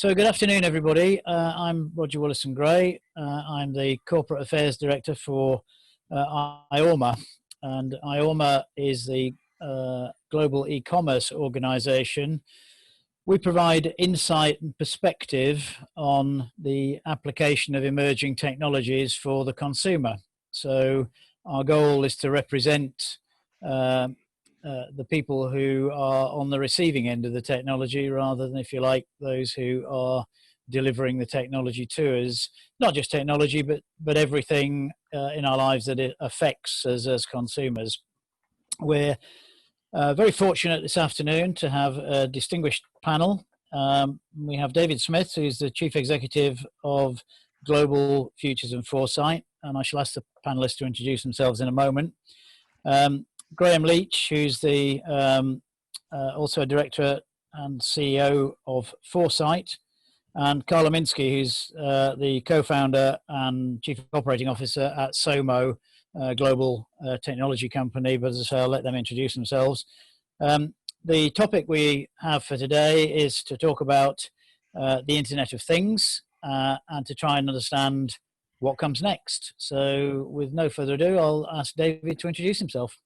So good afternoon, everybody. I'm Roger Willison-Gray. I'm the Corporate Affairs Director for IORMA, and IORMA is the global e-commerce organization. We provide insight and perspective on the application of emerging technologies for the consumer. So our goal is to represent the people who are on the receiving end of the technology, rather than, if you like, those who are delivering the technology to us. Not just technology, but everything in our lives that it affects us as consumers. We're very fortunate this afternoon to have a distinguished panel. We have David Smith, who's the Chief Executive of Global Futures and Foresight, and I shall ask the panelists to introduce themselves in a moment. Graham Leach, who's the also a director and CEO of Foresight, and Carla Minsky, who's the co-founder and chief operating officer at SOMO, global technology company. But as I say, I'll let them introduce themselves. The topic we have for today is to talk about the Internet of Things and to try and understand what comes next. So with no further ado, I'll ask David to introduce himself.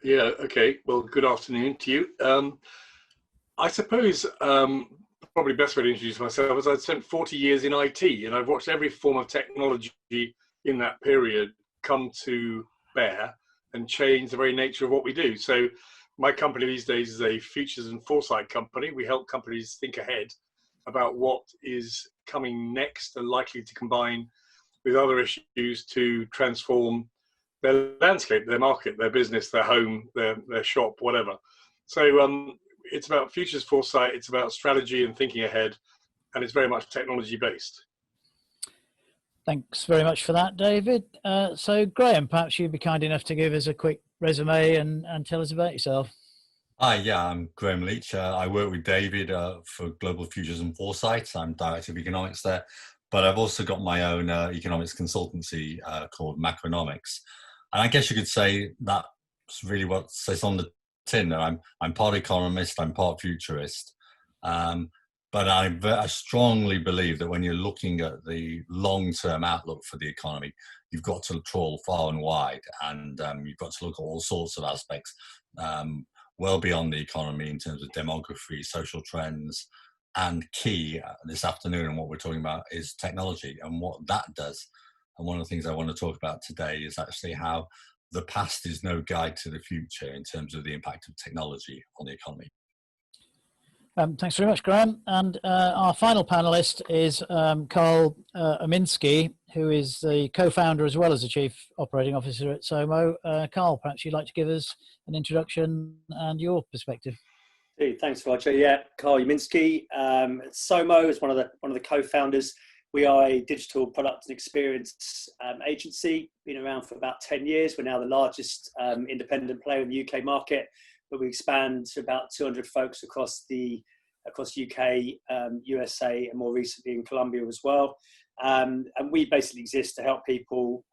Yeah, okay. Well, good afternoon to you. I suppose probably best way to introduce myself is I've spent 40 years in IT, and I've watched every form of technology in that period come to bear and change the very nature of what we do. So my company these days is a futures and foresight company. We help companies think ahead about what is coming next and likely to combine with other issues to transform their landscape, their market, their business, their home, their shop, whatever. So it's about futures foresight, it's about strategy and thinking ahead, and it's very much technology based. Thanks very much for that, David. So Graham, perhaps you'd be kind enough to give us a quick resume and tell us about yourself. Hi, yeah, I'm Graham Leach. I work with David for Global Futures and Foresight. I'm Director of Economics there, but I've also got my own economics consultancy called Macronomics. And I guess you could say that's really what says on the tin that I'm part economist, I'm part futurist. But I strongly believe that when you're looking at the long-term outlook for the economy, you've got to trawl far and wide, and you've got to look at all sorts of aspects well beyond the economy in terms of demography, social trends, and key this afternoon and what we're talking about is technology and what that does. And one of the things I want to talk about today is actually how the past is no guide to the future in terms of the impact of technology on the economy. Thanks very much, Graham. And our final panelist is Carl Minsky, who is the co-founder as well as the Chief Operating Officer at SOMO. Carl, perhaps you'd like to give us an introduction and your perspective. Hey, thanks, Roger. Yeah, Carl Minsky. SOMO is one of the co-founders. We are a digital product and experience agency, been around for about 10 years. We're now the largest independent player in the UK market, but we expand to about 200 folks across UK, USA, and more recently in Colombia as well. And we basically exist to help people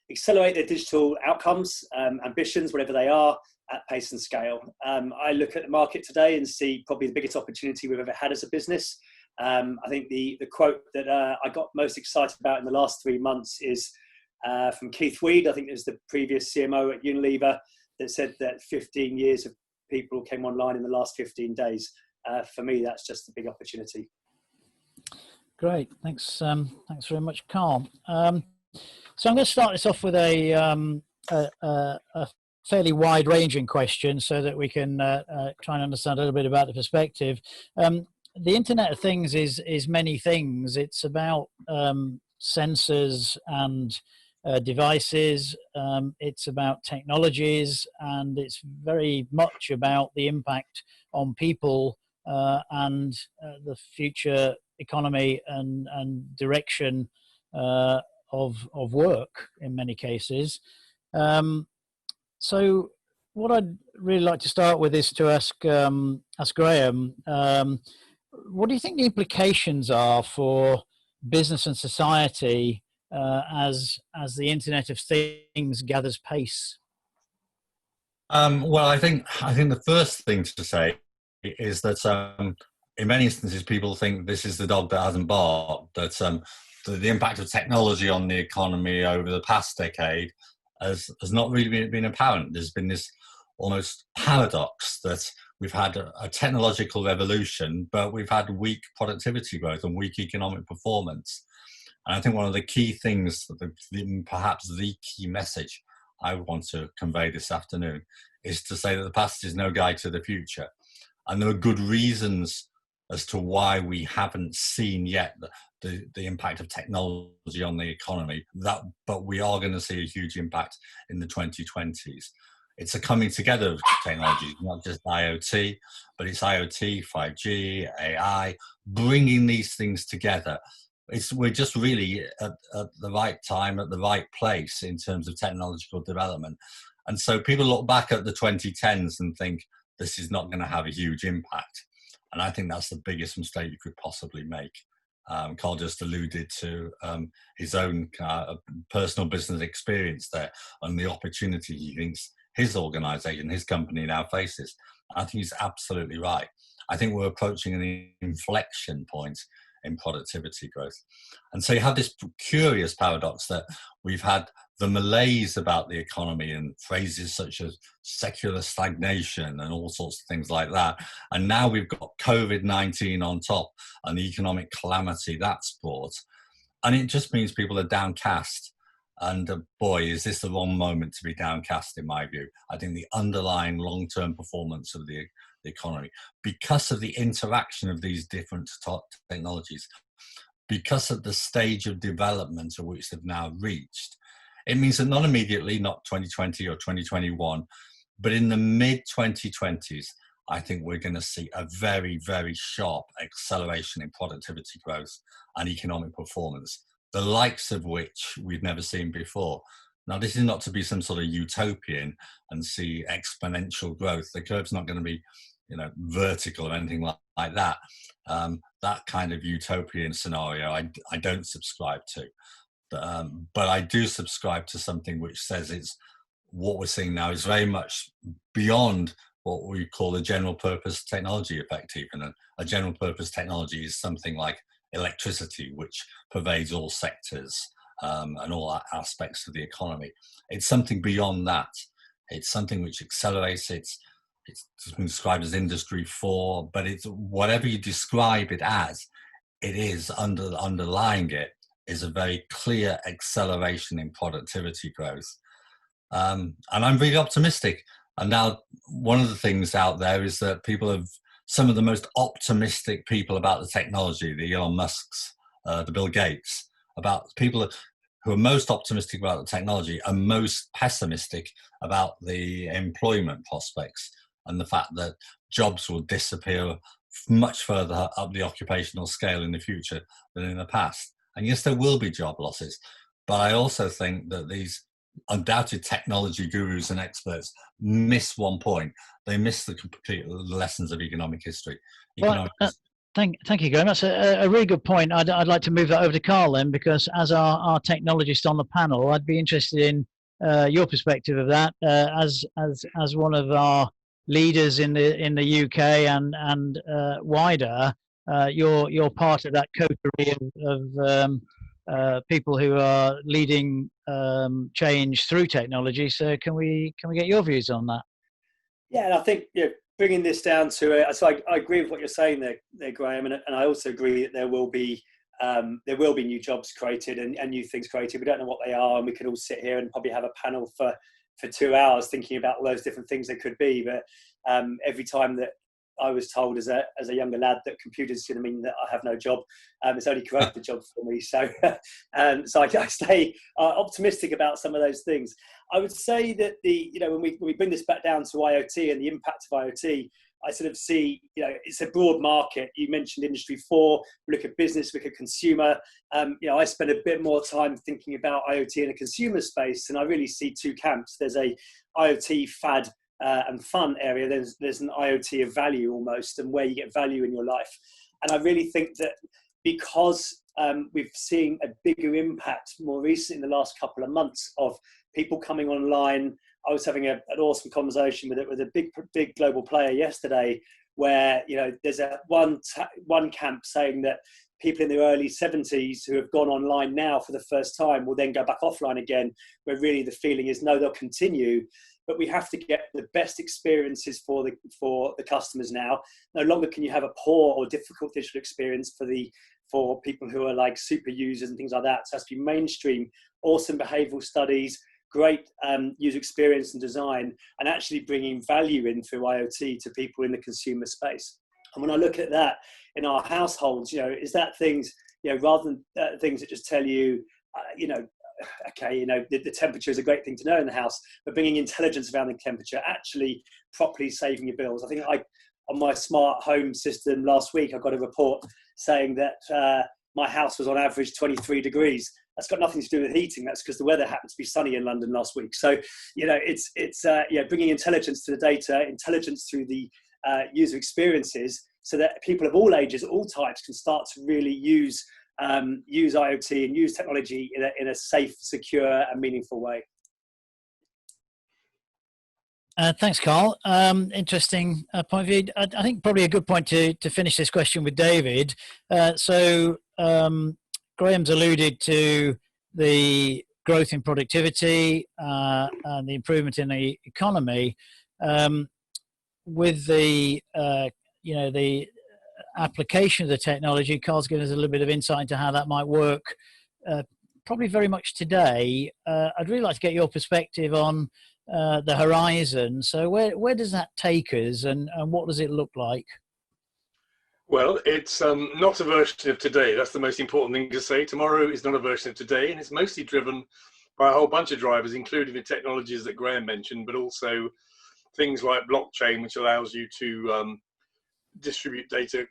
accelerate their digital outcomes, ambitions, whatever they are, at pace and scale. I look at the market today and see probably the biggest opportunity we've ever had as a business. I think the quote that I got most excited about in the last 3 months is from Keith Weed. I think it was the previous CMO at Unilever that said that 15 years of people came online in the last 15 days. For me, that's just a big opportunity. Great, thanks. Thanks very much, Carl. So I'm going to start this off with a fairly wide-ranging question so that we can try and understand a little bit about the perspective. The Internet of Things is many things. It's about sensors and devices. It's about technologies, and it's very much about the impact on people and the future economy and direction of work in many cases. So what I'd really like to start with is to ask Graham, what do you think the implications are for business and society as the Internet of Things gathers pace? Well, I think the first thing to say is that in many instances, people think this is the dog that hasn't barked, that the impact of technology on the economy over the past decade has not really been apparent. There's been this almost paradox that we've had a technological revolution, but we've had weak productivity growth and weak economic performance. And I think one of the key things, perhaps the key message I want to convey this afternoon, is to say that the past is no guide to the future. And there are good reasons as to why we haven't seen yet the impact of technology on the economy, but we are going to see a huge impact in the 2020s. It's a coming together of technologies, not just IoT, but it's IoT, 5G, AI, bringing these things together. We're just really at the right time, at the right place in terms of technological development. And so people look back at the 2010s and think this is not going to have a huge impact. And I think that's the biggest mistake you could possibly make. Carl just alluded to his own personal business experience there and the opportunity he thinks his organization, his company now faces. I think he's absolutely right. I think we're approaching an inflection point in productivity growth. And so you have this curious paradox that we've had the malaise about the economy and phrases such as secular stagnation and all sorts of things like that. And now we've got COVID-19 on top and the economic calamity that's brought. And it just means people are downcast. And boy, is this the wrong moment to be downcast, in my view. I think the underlying long-term performance of the economy, because of the interaction of these different technologies, because of the stage of development at which they've now reached, it means that not immediately, not 2020 or 2021, but in the mid-2020s, I think we're going to see a very, very sharp acceleration in productivity growth and economic performance, the likes of which we've never seen before. Now, this is not to be some sort of utopian and see exponential growth. The curve's not going to be, vertical or anything like that. That kind of utopian scenario, I don't subscribe to. But I do subscribe to something which says what we're seeing now is very much beyond what we call a general purpose technology effect even. A general purpose technology is something like electricity, which pervades all sectors and all aspects of the economy. It's something beyond that. It's something which accelerates. It's been described as Industry 4, but it's whatever you describe it as, it is underlying it is a very clear acceleration in productivity growth. And I'm really optimistic. And now one of the things out there is that some of the most optimistic people about the technology, the Elon Musks, the Bill Gates, about people who are most optimistic about the technology are most pessimistic about the employment prospects and the fact that jobs will disappear much further up the occupational scale in the future than in the past. And yes, there will be job losses, but I also think that these undoubted technology gurus and experts miss one point. They miss the complete lessons of economic history. Thank you, Graham. That's a really good point. I'd like to move that over to Carl then, because as our technologist on the panel, I'd be interested in your perspective of that as one of our leaders in the UK and wider. You're part of that coterie of people who are leading change through technology. So can we get your views on that? Yeah, and I think bringing this down to so I agree with what you're saying there, Graham, and I also agree that there will be new jobs created and new things created. We don't know what they are, and we could all sit here and probably have a panel for 2 hours thinking about all those different things that could be. But every time that I was told as a younger lad that computers is going to mean that I have no job, it's only created a job for me. So so I stay optimistic about some of those things. I would say that when we bring this back down to IoT and the impact of IoT, I sort of see, it's a broad market. You mentioned Industry 4, we look at business, we look at consumer. I spend a bit more time thinking about IoT in a consumer space, and I really see two camps. There's a IoT fad and fun area. There's an IoT of value almost, and where you get value in your life. And I really think that because we've seen a bigger impact more recently in the last couple of months of people coming online. I was having an awesome conversation with a big global player yesterday, where, you know, there's one camp saying that people in their early 70s who have gone online now for the first time will then go back offline again, where really the feeling is no, they'll continue, but we have to get the best experiences for the customers now. No longer can you have a poor or difficult digital experience for people who are like super users and things like that. So it has to be mainstream, awesome behavioral studies, great user experience and design, and actually bringing value in through IoT to people in the consumer space. And when I look at that in our households, you know, is that things, you know, rather than things that just tell you, you know, okay, you know, the temperature is a great thing to know in the house, but bringing intelligence around the temperature, actually properly saving your bills. I think on my smart home system last week, I got a report saying that my house was on average 23 degrees. That's got nothing to do with heating. That's because the weather happened to be sunny in London last week. So, you know, it's yeah, bringing intelligence to the data, intelligence through the user experiences, so that people of all ages, all types, can start to really use IoT and use technology in a safe, secure, and meaningful way. Thanks, Carl. Interesting point of view. I think probably a good point to finish this question with David. So Graham's alluded to the growth in productivity and the improvement in the economy. With the you know, the application of the technology, Carl's given us a little bit of insight into how that might work. Probably very much today. I'd really like to get your perspective on the horizon. So where does that take us, and what does it look like? Well, it's not a version of today. That's the most important thing to say. Tomorrow is not a version of today, and it's mostly driven by a whole bunch of drivers, including the technologies that Graham mentioned, but also things like blockchain, which allows you to distribute data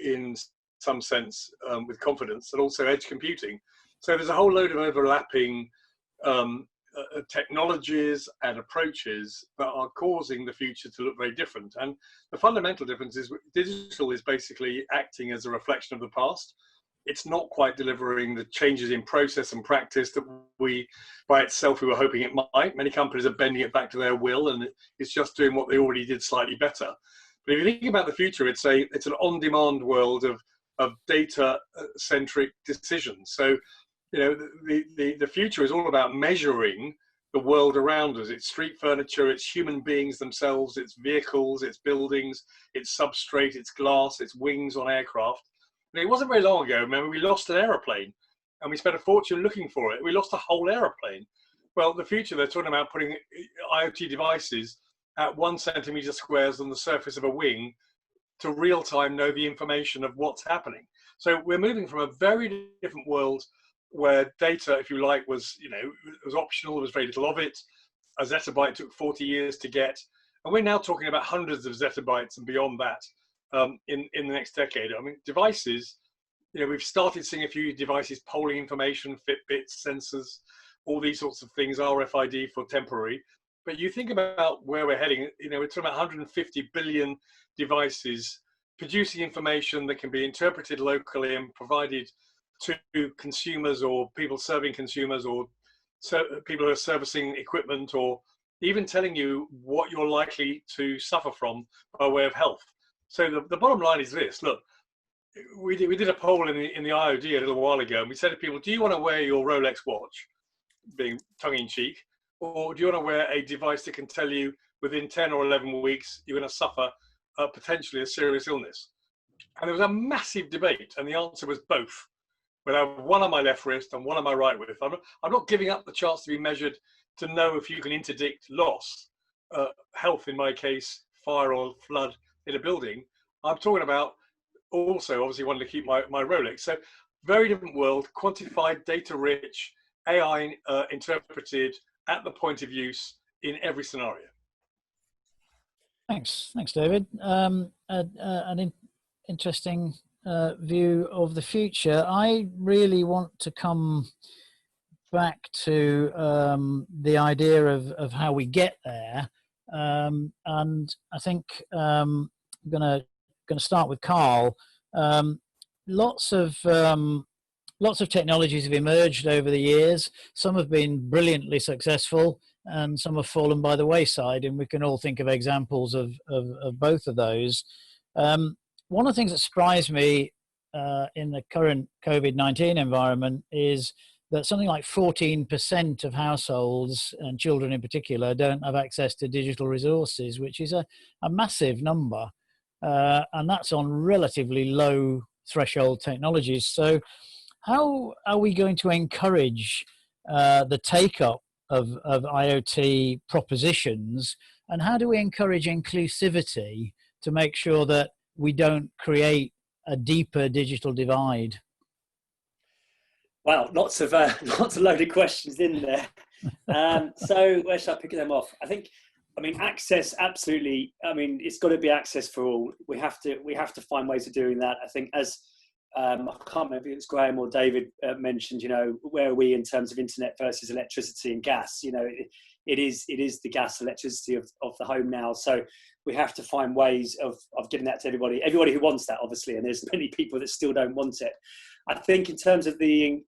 in some sense with confidence, and also edge computing. So there's a whole load of overlapping technologies and approaches that are causing the future to look very different. And the fundamental difference is digital is basically acting as a reflection of the past. It's not quite delivering the changes in process and practice that we were hoping it might. Many companies are bending it back to their will, and it's just doing what they already did slightly better. But if you think about the future, it's an on-demand world of data-centric decisions. So, you know, the future is all about measuring the world around us. It's street furniture, it's human beings themselves, it's vehicles, it's buildings, it's substrate, it's glass, it's wings on aircraft. And it wasn't very long ago, remember, we lost an aeroplane and we spent a fortune looking for it. We lost a whole aeroplane. Well, the future, they're talking about putting IoT devices at 1 centimeter squares on the surface of a wing to real time know the information of what's happening. So we're moving from a very different world where data, if you like, was, you know, it was optional, there was very little of it. A zettabyte took 40 years to get. And we're now talking about hundreds of zettabytes and beyond that in the next decade. I mean, devices, you know, we've started seeing a few devices polling information, Fitbits, sensors, all these sorts of things, RFID for temporary. But you think about where we're heading, you know, we're talking about 150 billion devices producing information that can be interpreted locally and provided to consumers or people serving consumers or people who are servicing equipment, or even telling you what you're likely to suffer from by way of health. So the bottom line is this. Look, we did a poll in the IOD a little while ago, and we said to people, do you want to wear your Rolex watch, being tongue-in-cheek, or do you want to wear a device that can tell you within 10 or 11 weeks you're going to suffer potentially a serious illness? And there was a massive debate, and the answer was both. But I have one on my left wrist and one on my right wrist. I'm not giving up the chance to be measured to know if you can interdict loss, health in my case, fire or flood in a building. I'm talking about also obviously wanting to keep my Rolex. So very different world, quantified, data-rich, AI interpreted at the point of use in every scenario. Thanks, David. An interesting view of the future. I really want to come back to the idea of how we get there, and I think I'm gonna start with Carl. Lots of technologies have emerged over the years. Some have been brilliantly successful, and some have fallen by the wayside, and we can all think of examples of both of those. One of the things that surprised me in the current COVID-19 environment is that something like 14% of households, and children in particular, don't have access to digital resources, which is a massive number. And that's on relatively low threshold technologies. So how are we going to encourage the take-up of IoT propositions, and how do we encourage inclusivity to make sure that we don't create a deeper digital divide? Wow, lots of loaded questions in there. So where should I pick them off? I mean, access, absolutely. I mean, it's got to be access for all. We have to find ways of doing that. I think, as I can't remember if it's Graham or David mentioned, you know, where are we in terms of internet versus electricity and gas? You know, it is the gas, electricity of the home now. So we have to find ways of giving that to everybody who wants that, obviously, and there's many people that still don't want it. I think in terms of the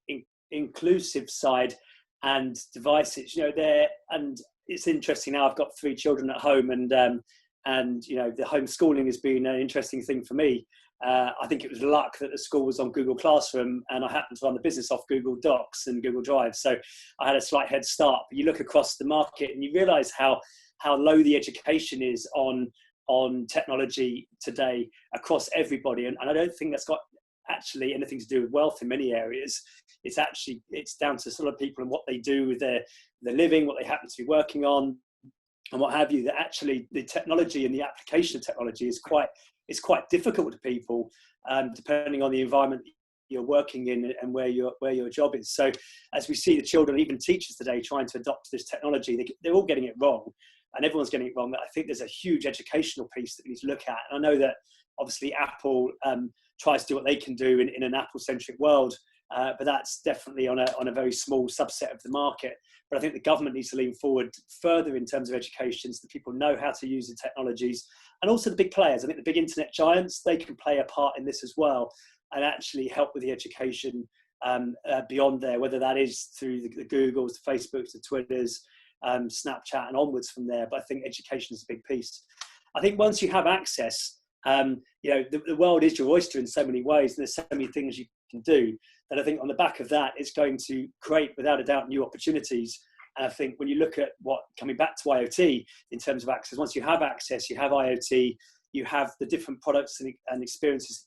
inclusive side and devices, you know, and it's interesting now. I've got 3 children at home, and you know, the homeschooling has been an interesting thing for me. I think it was luck that the school was on Google Classroom, and I happened to run the business off Google Docs and Google Drive, so I had a slight head start. But you look across the market and you realise how low the education is on technology today across everybody, and I don't think that's got actually anything to do with wealth in many areas. It's down to sort of people and what they do with their living, what they happen to be working on, and what have you. That actually the technology and the application of technology is quite difficult to people, depending on the environment you're working in and where your job is. So as we see the children, even teachers today, trying to adopt this technology, they're all getting it wrong, and everyone's getting it wrong. But I think there's a huge educational piece that we need to look at. And I know that obviously Apple tries to do what they can do in an Apple-centric world, but that's definitely on a very small subset of the market. But I think the government needs to lean forward further in terms of education, so that people know how to use the technologies, and also the big players. I think the big internet giants, they can play a part in this as well, and actually help with the education beyond there, whether that is through the Googles, the Facebooks, the Twitters, Snapchat, and onwards from there. But I think education is a big piece. I think once you have access, you know, the world is your oyster in so many ways, and there's so many things you can do, that I think on the back of that, it's going to create, without a doubt, new opportunities. And I think when you look at coming back to IoT in terms of access, once you have access, you have IoT, you have the different products and experiences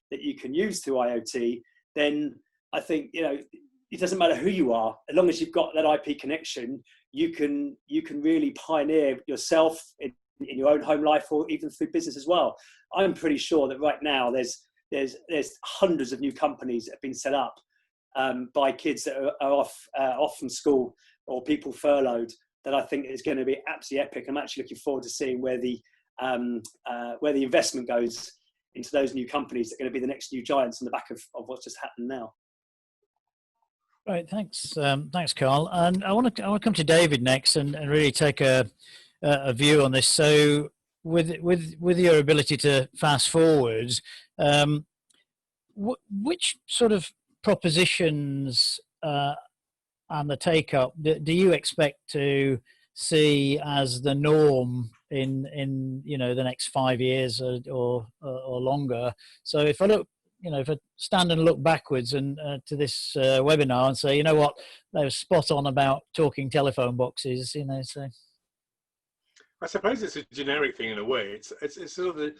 that you can use through IoT, then I think, you know, it doesn't matter who you are, as long as you've got that IP connection, you can really pioneer yourself in your own home life, or even through business as well. I'm pretty sure that right now there's hundreds of new companies that have been set up by kids that are off from school, or people furloughed, that I think is going to be absolutely epic. I'm actually looking forward to seeing where the investment goes into those new companies that are going to be the next new giants on the back of what's just happened now. Right, thanks, Carl. And I want to come to David next and really take a view on this. So, with your ability to fast forward, which sort of propositions and the take up do you expect to see as the norm in you know, the next 5 years or longer? So if I look, you know, if I stand and look backwards and to this webinar and say, you know what, they were spot on about talking telephone boxes, you know, so. I suppose it's a generic thing in a way. It's sort of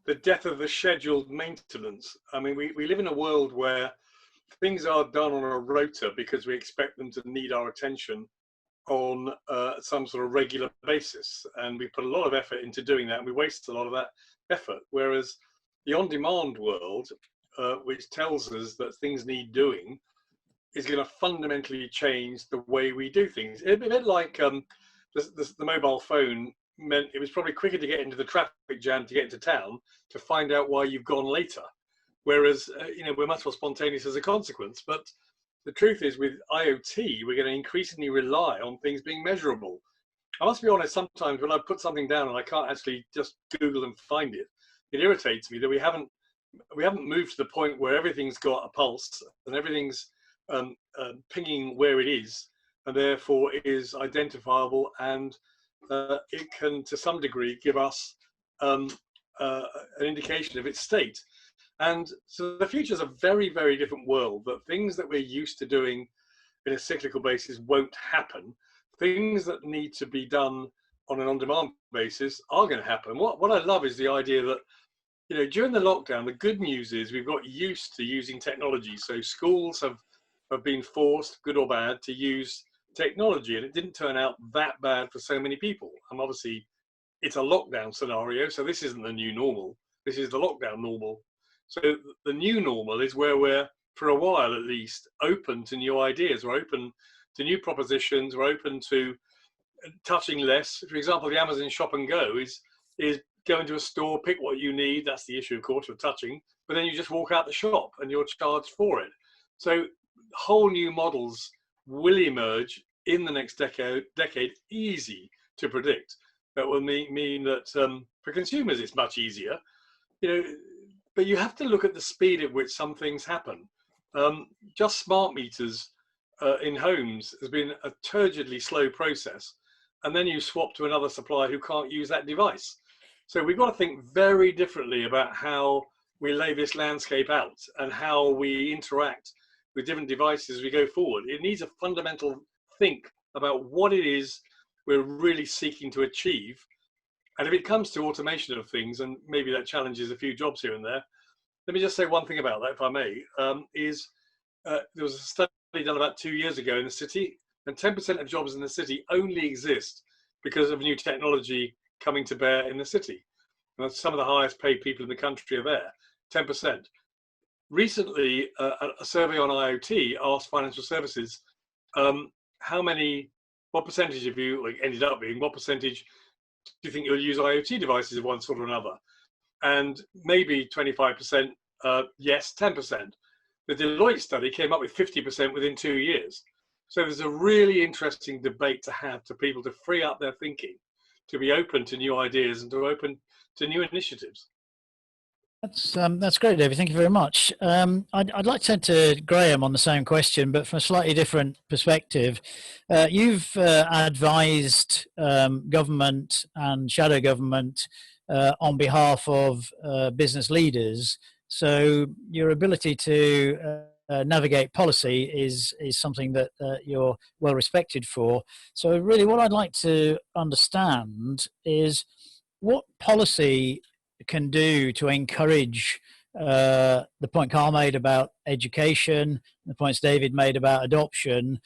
the death of the scheduled maintenance. I mean, we live in a world where things are done on a rota because we expect them to need our attention on some sort of regular basis, and we put a lot of effort into doing that, and we waste a lot of that effort. Whereas the on-demand world, which tells us that things need doing, is going to fundamentally change the way we do things. A bit like the mobile phone meant it was probably quicker to get into the traffic jam to get into town to find out why you've gone later. Whereas, you know, we're much more spontaneous as a consequence. But the truth is, with IoT, we're going to increasingly rely on things being measurable. I must be honest, sometimes when I put something down and I can't actually just Google and find it, it irritates me that we haven't moved to the point where everything's got a pulse and everything's pinging where it is, and therefore is identifiable, and it can, to some degree, give us an indication of its state. And so the future is a very, very different world, that things that we're used to doing in a cyclical basis won't happen. Things that need to be done on an on-demand basis are going to happen. What I love is the idea that, you know, during the lockdown, the good news is we've got used to using technology. So schools have been forced, good or bad, to use technology, and it didn't turn out that bad for so many people. And obviously, it's a lockdown scenario, so this isn't the new normal. This is the lockdown normal. So the new normal is where we're, for a while at least, open to new ideas. We're open to new propositions. We're open to touching less. For example, the Amazon Shop and Go is go into a store, pick what you need. That's the issue, of course, of touching. But then you just walk out the shop and you're charged for it. So whole new models will emerge in the next decade, easy to predict. That will mean that for consumers it's much easier, you know. But you have to look at the speed at which some things happen. Just smart meters in homes has been a turgidly slow process, and then you swap to another supplier who can't use that device. So we've got to think very differently about how we lay this landscape out and how we interact with different devices as we go forward. It needs a fundamental think about what it is we're really seeking to achieve. And if it comes to automation of things, and maybe that challenges a few jobs here and there, let me just say one thing about that, if I may, there was a study done about 2 years ago in the city, and 10% of jobs in the city only exist because of new technology coming to bear in the city. And some of the highest paid people in the country are there, 10%. Recently, a survey on IoT asked financial services, what percentage of you, like ended up being, what percentage do you think you'll use IoT devices of one sort or another? And maybe 25%, yes, 10%. The Deloitte study came up with 50% within 2 years. So there's a really interesting debate to have to people to free up their thinking, to be open to new ideas and to open to new initiatives. That's great, David. Thank you very much. I'd like to turn to Graham on the same question, but from a slightly different perspective. You've advised government and shadow government on behalf of business leaders. So your ability to navigate policy is something that you're well respected for. So really what I'd like to understand is what policy can do to encourage the point Carl made about education, the points David made about adoption,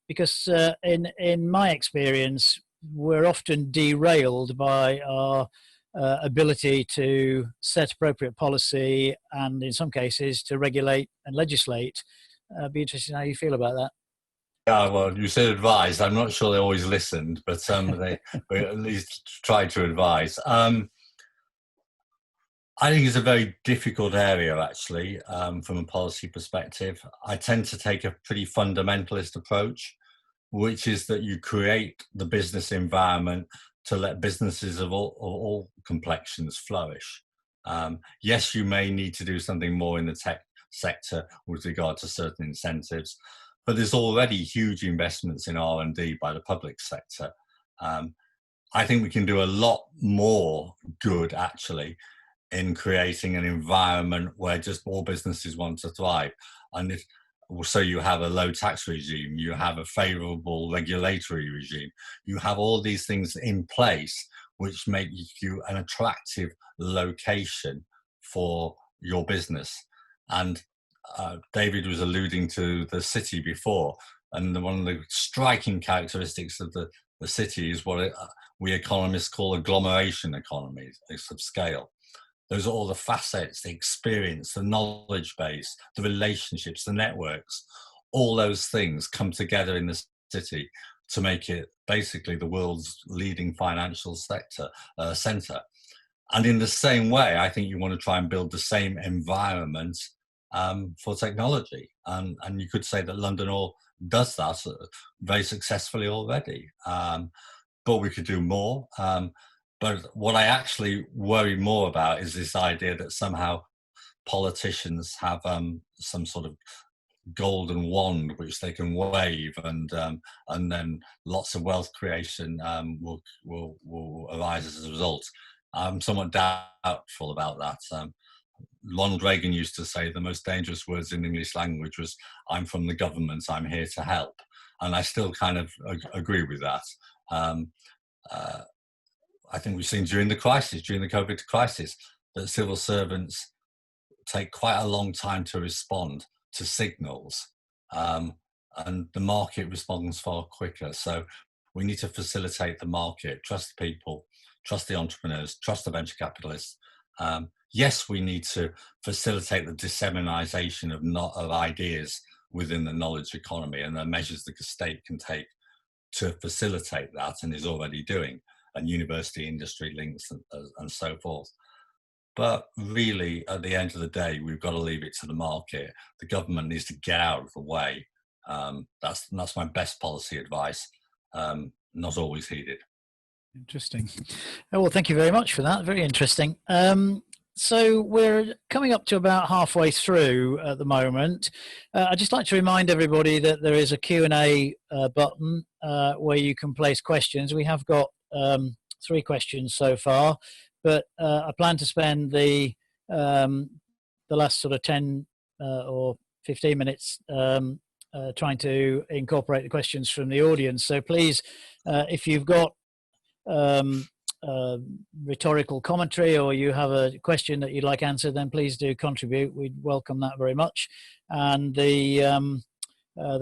because in my experience, we're often derailed by our ability to set appropriate policy and in some cases to regulate and legislate. Be interested in how you feel about that. Yeah, well, you said advise. I'm not sure they always listened, but they at least tried to advise. I think it's a very difficult area, actually, from a policy perspective. I tend to take a pretty fundamentalist approach, which is that you create the business environment to let businesses of all complexions flourish. Yes, you may need to do something more in the tech sector with regard to certain incentives, but there's already huge investments in R&D by the public sector. I think we can do a lot more good, actually, in creating an environment where just more businesses want to thrive. And so you have a low tax regime, you have a favorable regulatory regime, you have all these things in place which make you an attractive location for your business. And David was alluding to the city before, and one of the striking characteristics of the city is what we economists call agglomeration economies. It's of scale. Those are all the facets, the experience, the knowledge base, the relationships, the networks. All those things come together in the city to make it basically the world's leading financial sector center. And in the same way, I think you want to try and build the same environment for technology. And you could say that London does that very successfully already. But we could do more. But what I actually worry more about is this idea that somehow politicians have some sort of golden wand which they can wave, and then lots of wealth creation will arise as a result. I'm somewhat doubtful about that. Ronald Reagan used to say the most dangerous words in English language was, "I'm from the government, I'm here to help." And I still kind of agree with that. I think we've seen during the COVID crisis, that civil servants take quite a long time to respond to signals, and the market responds far quicker. So we need to facilitate the market, trust people, trust the entrepreneurs, trust the venture capitalists. Yes, we need to facilitate the dissemination of ideas within the knowledge economy, and the measures the state can take to facilitate that, and is already doing, and university industry links and so forth. But really, at the end of the day, we've got to leave it to the market. The government needs to get out of the way. That's my best policy advice, not always heeded. Interesting. Oh, well, thank you very much for that. Very interesting. So we're coming up to about halfway through at the moment. I'd just like to remind everybody that there is a Q&A button where you can place questions. We have got 3 questions so far, but I plan to spend the last sort of 10 or 15 minutes trying to incorporate the questions from the audience. So please, if you've got rhetorical commentary, or you have a question that you'd like answered, then please do contribute. We'd welcome that very much. And the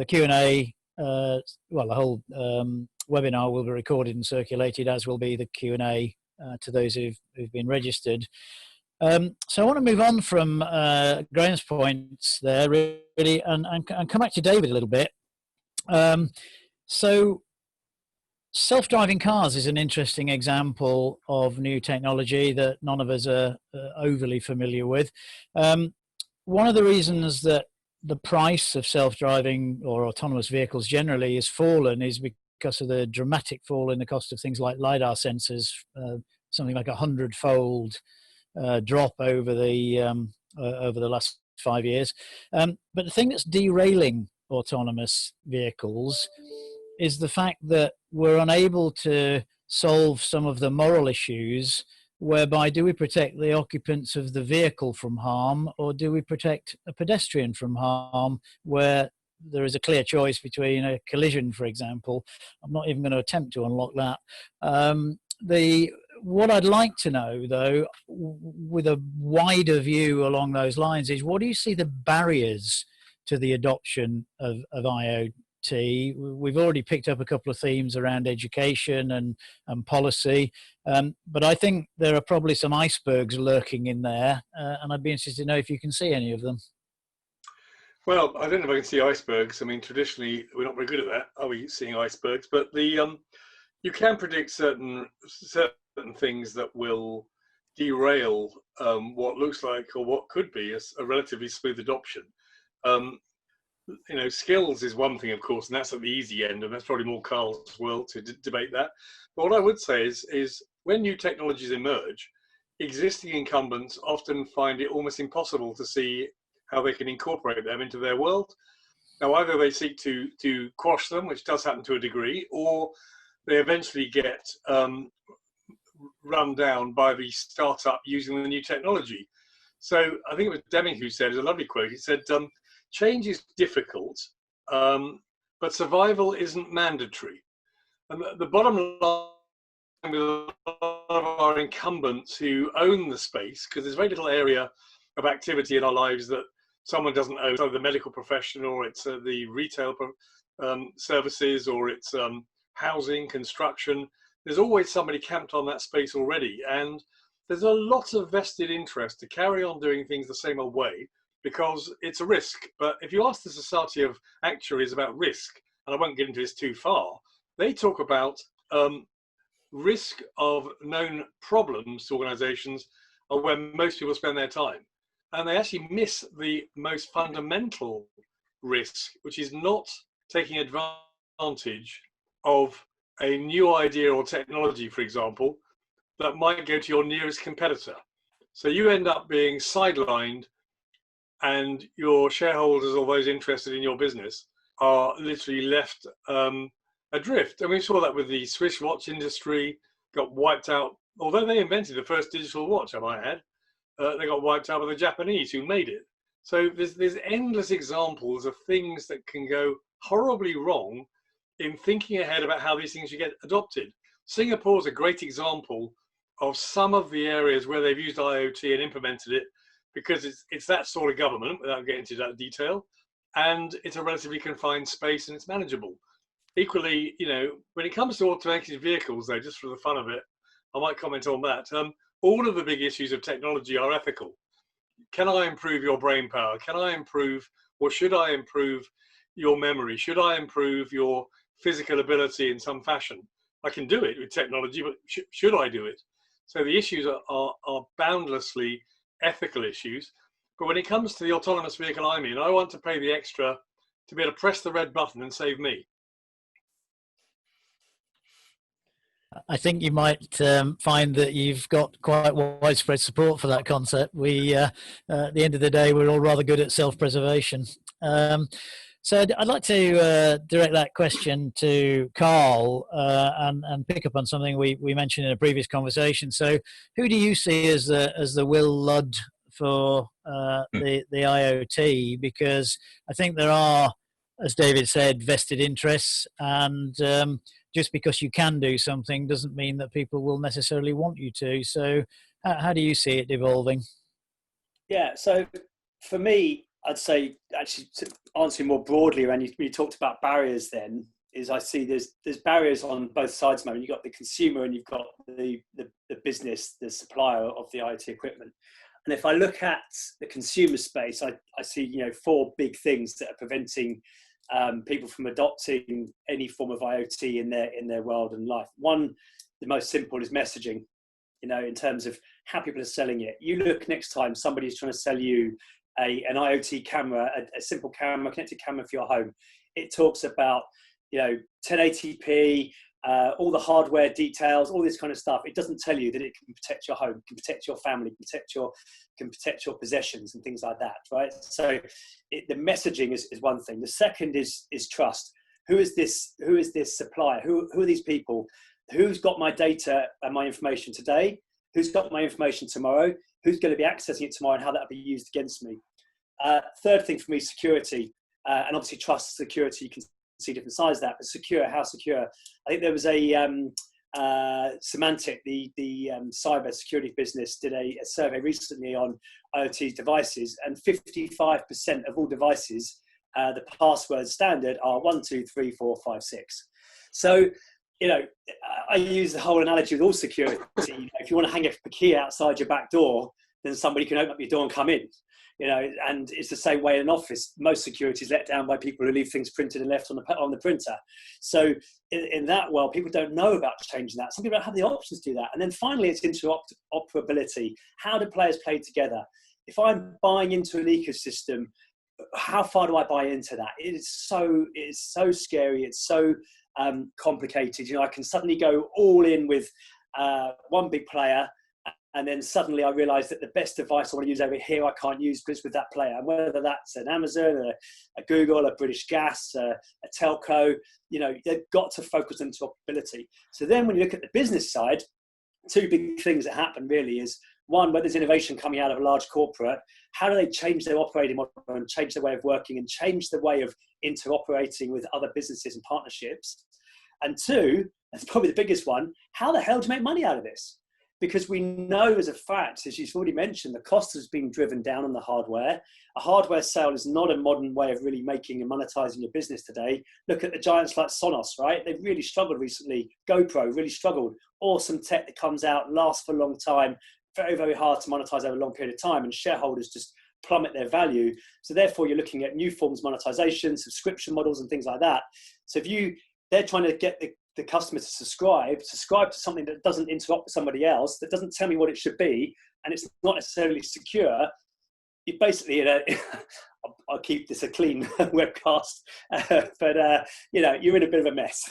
Q&A, well, the whole webinar will be recorded and circulated, as will be the Q&A to those who've been registered. So I want to move on from Graham's points there, really, and come back to David a little bit. So self-driving cars is an interesting example of new technology that none of us are overly familiar with. One of the reasons that the price of self-driving or autonomous vehicles generally has fallen is because of the dramatic fall in the cost of things like LiDAR sensors, something like 100-fold drop over the last 5 years. But the thing that's derailing autonomous vehicles is the fact that we're unable to solve some of the moral issues, whereby do we protect the occupants of the vehicle from harm, or do we protect a pedestrian from harm, where there is a clear choice between a collision, for example. I'm not even going to attempt to unlock that. What I'd like to know, though, with a wider view along those lines, is what do you see the barriers to the adoption of IoT? We've already picked up a couple of themes around education and policy, but I think there are probably some icebergs lurking in there, and I'd be interested to know if you can see any of them. Well, I don't know if I can see icebergs. I mean, traditionally, we're not very good at that, are we, seeing icebergs? But you can predict certain things that will derail what looks like, or what could be, a relatively smooth adoption. You know, skills is one thing, of course, and that's at the easy end, and that's probably more Carl's world to debate that. But what I would say is when new technologies emerge, existing incumbents often find it almost impossible to see how they can incorporate them into their world. Now, either they seek to quash them, which does happen to a degree, or they eventually get run down by the startup using the new technology. So I think it was Deming who said, it's a lovely quote, he said, change is difficult, but survival isn't mandatory. And the bottom line with a lot of our incumbents who own the space, because there's very little area of activity in our lives that someone doesn't own, so the medical profession, or it's the retail services, or it's housing, construction. There's always somebody camped on that space already. And there's a lot of vested interest to carry on doing things the same old way, because it's a risk. But if you ask the Society of Actuaries about risk, and I won't get into this too far, they talk about risk of known problems to organizations are where most people spend their time. And they actually miss the most fundamental risk, which is not taking advantage of a new idea or technology, for example, that might go to your nearest competitor. So you end up being sidelined, and your shareholders or those interested in your business are literally left adrift. And we saw that with the Swiss watch industry, got wiped out although they invented the first digital watch, I might add, they got wiped out by the Japanese who made it. So there's endless examples of things that can go horribly wrong in thinking ahead about how these things should get adopted. Singapore's a great example of some of the areas where they've used IoT and implemented it, because it's that sort of government, without getting into that detail, and it's a relatively confined space and it's manageable. Equally, you know, when it comes to automated vehicles, though, just for the fun of it, I might comment on that. All of the big issues of technology are ethical. Can I improve your brain power? Can I improve, or should I improve your memory? Should I improve your physical ability in some fashion? I can do it with technology, but should I do it? So the issues are boundlessly ethical issues. But when it comes to the autonomous vehicle I'm in, I want to pay the extra to be able to press the red button and save me. I think you might find that you've got quite widespread support for that concept. We, at the end of the day, we're all rather good at self-preservation. So I'd like to direct that question to Carl and pick up on something we mentioned in a previous conversation. So who do you see as the Will Ludd for the IoT? Because I think there are, as David said, vested interests, and just because you can do something doesn't mean that people will necessarily want you to. So how do you see it evolving? Yeah, so for me, I'd say, actually, to answer more broadly, around you talked about barriers then, is I see there's barriers on both sides, man. You've got the consumer and you've got the business, the supplier of the IoT equipment. And if I look at the consumer space, I see, you know, 4 big things that are preventing people from adopting any form of IoT in their world and life. One, the most simple, is messaging. You know, in terms of how people are selling it. You look next time somebody's trying to sell you an IoT camera, a simple camera, connected camera for your home. It talks about, you know, 1080p, all the hardware details, all this kind of stuff. It doesn't tell you that it can protect your home, can protect your family, can protect your possessions and things like that, right? So the messaging is one thing. The second is trust. Who is this supplier? Who are these people? Who's got my data and my information today? Who's got my information tomorrow? Who's going to be accessing it tomorrow, and how that'll be used against me? Third thing for me, security. And obviously trust, security, you can see different sides of that, but secure, how secure? I think there was a Symantec, the cyber security business, did a survey recently on IoT devices, and 55% of all devices, the password standard are 1, 2, 3, 4, 5, 6. So, you know, I use the whole analogy with all security. You know, if you want to hang a key outside your back door, then somebody can open up your door and come in. You know, and it's the same way in an office. Most security is let down by people who leave things printed and left on the printer. So in that world, people don't know about changing that. Some people don't have the options to do that. And then finally, it's interoperability. How do players play together? If I'm buying into an ecosystem, how far do I buy into that? It is so scary. It's so complicated. You know, I can suddenly go all in with one big player, and then suddenly I realize that the best device I want to use over here, I can't use because with that player. And whether that's an Amazon, a Google, a British Gas, a telco, you know, they've got to focus on interoperability. So then when you look at the business side, 2 big things that happen really is, one, where there's innovation coming out of a large corporate, how do they change their operating model and change their way of working and change the way of interoperating with other businesses and partnerships? And 2, that's probably the biggest one, how the hell do you make money out of this? Because we know as a fact, as you've already mentioned, the cost has been driven down on the hardware. A hardware sale is not a modern way of really making and monetizing your business today. Look at the giants like Sonos, right? They've really struggled recently. GoPro really struggled. Awesome tech that comes out, lasts for a long time, very, very hard to monetize over a long period of time, and shareholders just plummet their value. So therefore, you're looking at new forms of monetization, subscription models and things like that. So if they're trying to get the customer to subscribe to something that doesn't interrupt with somebody else, that doesn't tell me what it should be, and it's not necessarily secure, you basically, you know, I'll keep this a clean webcast, but you know, you're in a bit of a mess.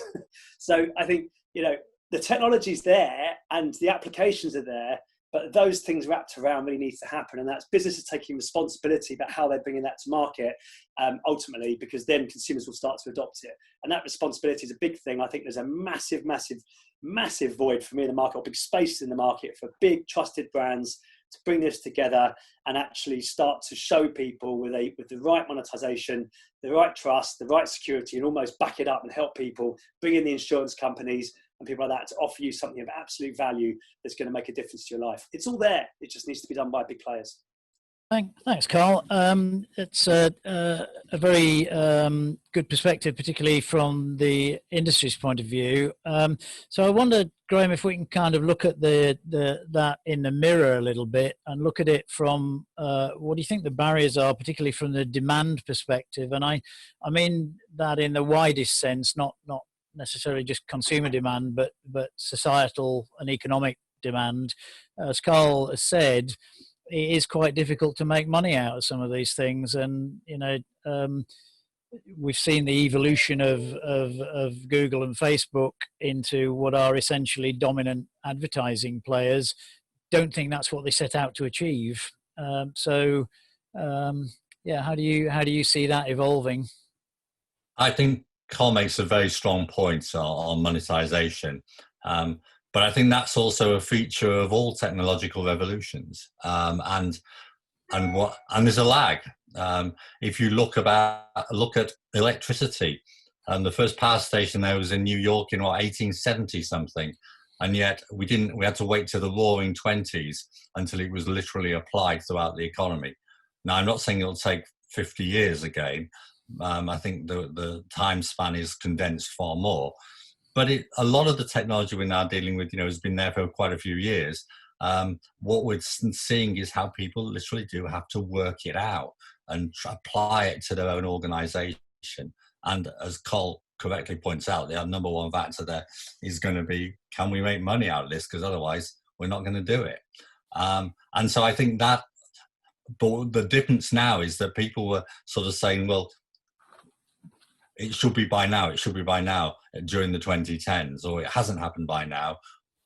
So I think, you know, the technology's there and the applications are there, but those things wrapped around really needs to happen, and that's businesses taking responsibility about how they're bringing that to market, ultimately, because then consumers will start to adopt it. And that responsibility is a big thing. I think there's a massive massive void for me in the market, or big space in the market for big trusted brands to bring this together and actually start to show people with the right monetization, the right trust, the right security, and almost back it up and help people, bring in the insurance companies and people like that to offer you something of absolute value that's going to make a difference to your life. It's all there. It just needs to be done by big players. Thanks, Carl. It's a very good perspective, particularly from the industry's point of view. So I wonder, Graham, if we can kind of look at that in the mirror a little bit and look at it from what do you think the barriers are, particularly from the demand perspective? And I mean that in the widest sense, not necessarily just consumer demand, but societal and economic demand. As Carl has said, it is quite difficult to make money out of some of these things, and we've seen the evolution of Google and Facebook into what are essentially dominant advertising players. Don't think that's what they set out to achieve. Yeah, how do you see that evolving? I think Carl makes a very strong point on monetization. But I think that's also a feature of all technological revolutions, and there's a lag. If you look at electricity, the first power station there was in New York in 1870 something, and yet we had to wait to the Roaring 20s until it was literally applied throughout the economy. Now, I'm not saying it'll take 50 years again. I think the time span is condensed far more. But a lot of the technology we're now dealing with, has been there for quite a few years. What we're seeing is how people literally do have to work it out and apply it to their own organization. And as Carl correctly points out, the number one factor there is going to be, can we make money out of this? Because otherwise, we're not going to do it. And so I think that, but the difference now is that people were sort of saying, well, it should be by now during the 2010s, or it hasn't happened by now,